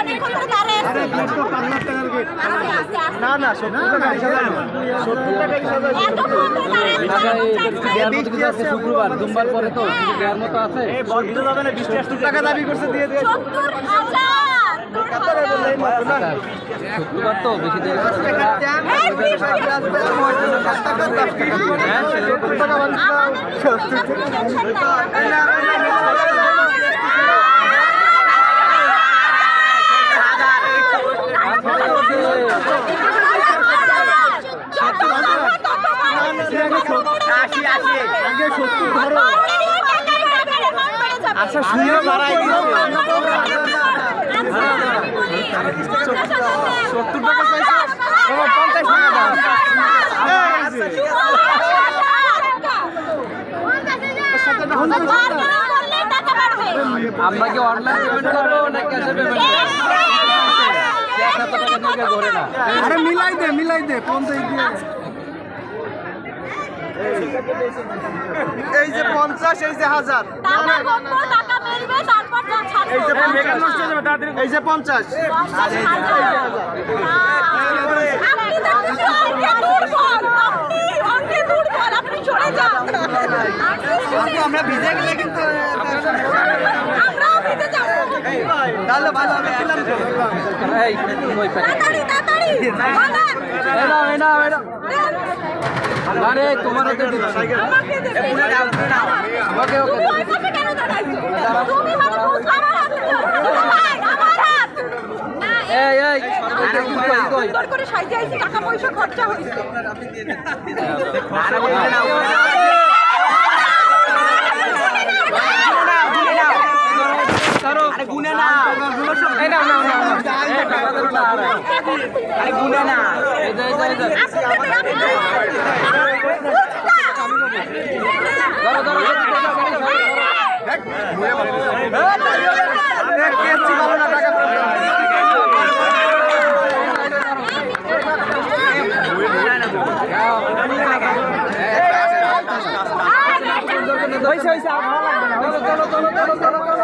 অনেকক্ষণ ধরে দাঁড়ায় আছি। না না 70 টাকা এতক্ষণ ধরে দাঁড়ায় আছি। শুক্রবার সোমবার পরে তো দেওয়ার মতো আছে। এই বন্ধ যাবে না 20 টাকা দাবি করছে দিয়ে দিয়ে 70,000 শুক্রবার তো বেশি দেরি এই 20 টাকা আগে 70 ধরো আচ্ছা শুনে বাড়াই দিও 70 টাকা চাইছো বাবা 50 টাকা দাও আমরা কি অনলাইন পেমেন্ট করবো না ক্যাশে পেমেন্ট করবো? আরে মিলাই দে 50 দিয়ে এই যে 50 এই যে 1000 এই যে 50 আমরা ভিজে গেলে কিন্তু তাহলে ভালো হবে এই ওই প্যাকেট আরে তোমার হাতে দিচ্ছি। ওকে ওকে এই এই সুন্দর করে সাইজে আইছি, টাকা পয়সা খরচা হইছে। হয়েছে হয়েছে আর ভালো লাগবে না। চলো চলো চলো চলো চলো চলো